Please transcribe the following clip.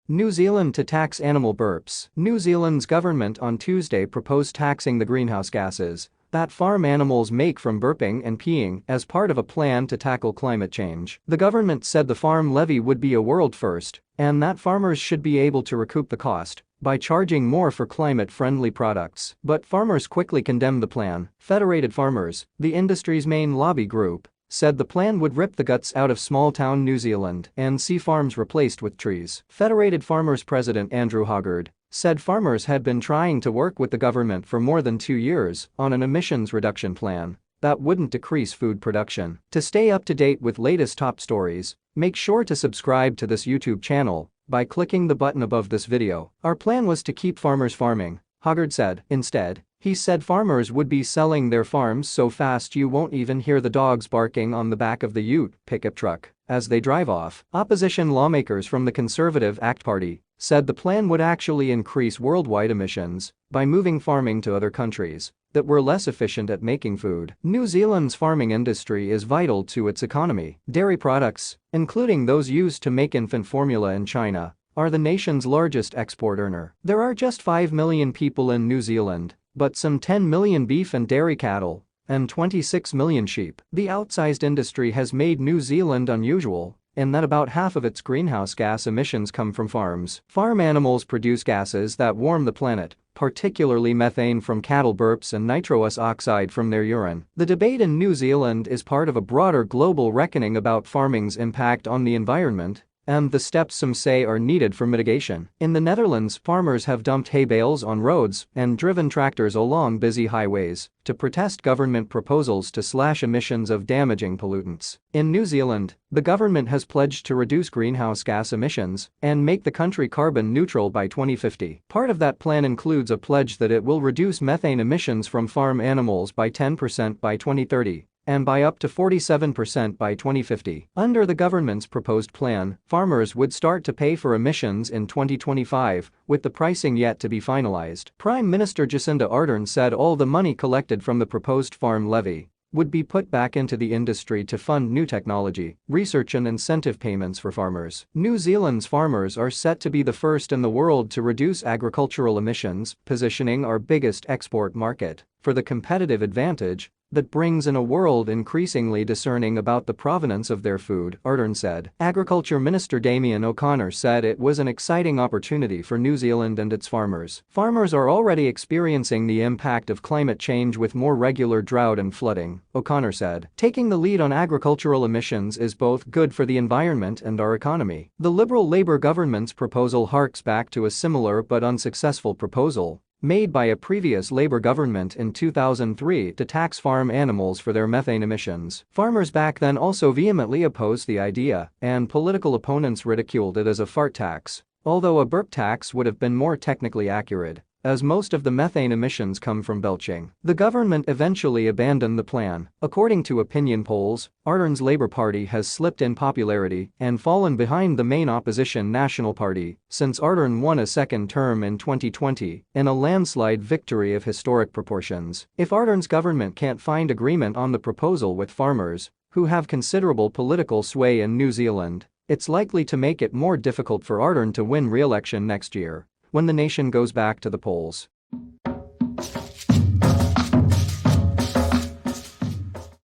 New Zealand to tax animal burps. New Zealand's government on Tuesday proposed taxing the greenhouse gases that farm animals make from burping and peeing as part of a plan to tackle climate change. The government said the farm levy would be a world first and that farmers should be able to recoup the cost by charging more for climate-friendly products. But farmers quickly condemned the plan. Federated Farmers, the industry's main lobby group, said the plan would rip the guts out of small-town New Zealand and see farms replaced with trees. Federated Farmers President Andrew Hoggard said farmers had been trying to work with the government for more than 2 years on an emissions reduction plan that wouldn't decrease food production. To stay up to date with latest top stories, make sure to subscribe to this YouTube channel by clicking the button above this video. Our plan was to keep farmers farming, Hoggard said. Instead, he said farmers would be selling their farms so fast you won't even hear the dogs barking on the back of the ute pickup truck as they drive off. Opposition lawmakers from the Conservative ACT Party said the plan would actually increase worldwide emissions by moving farming to other countries that were less efficient at making food. New Zealand's farming industry is vital to its economy. Dairy products, including those used to make infant formula in China, are the nation's largest export earner. There are just 5 million people in New Zealand, but some 10 million beef and dairy cattle and 26 million sheep. The outsized industry has made New Zealand unusual in that about half of its greenhouse gas emissions come from farms. Farm animals produce gases that warm the planet, particularly methane from cattle burps and nitrous oxide from their urine. The debate in New Zealand is part of a broader global reckoning about farming's impact on the environment and the steps some say are needed for mitigation. In the Netherlands, farmers have dumped hay bales on roads and driven tractors along busy highways to protest government proposals to slash emissions of damaging pollutants. In New Zealand, the government has pledged to reduce greenhouse gas emissions and make the country carbon neutral by 2050. Part of that plan includes a pledge that it will reduce methane emissions from farm animals by 10% by 2030. And by up to 47% by 2050. Under the government's proposed plan, farmers would start to pay for emissions in 2025, with the pricing yet to be finalized. Prime Minister Jacinda Ardern said all the money collected from the proposed farm levy would be put back into the industry to fund new technology, research and incentive payments for farmers. New Zealand's farmers are set to be the first in the world to reduce agricultural emissions, positioning our biggest export market for the competitive advantage that brings in a world increasingly discerning about the provenance of their food, Ardern said. Agriculture Minister Damien O'Connor said it was an exciting opportunity for New Zealand and its farmers. Farmers are already experiencing the impact of climate change with more regular drought and flooding, O'Connor said. Taking the lead on agricultural emissions is both good for the environment and our economy. The Liberal Labour government's proposal harks back to a similar but unsuccessful proposal made by a previous Labour government in 2003 to tax farm animals for their methane emissions. Farmers back then also vehemently opposed the idea, and political opponents ridiculed it as a fart tax, although a burp tax would have been more technically accurate, as most of the methane emissions come from belching. The government eventually abandoned the plan. According to opinion polls, Ardern's Labour Party has slipped in popularity and fallen behind the main opposition National Party since Ardern won a second term in 2020 in a landslide victory of historic proportions. If Ardern's government can't find agreement on the proposal with farmers, who have considerable political sway in New Zealand, it's likely to make it more difficult for Ardern to win re-election next year when the nation goes back to the polls.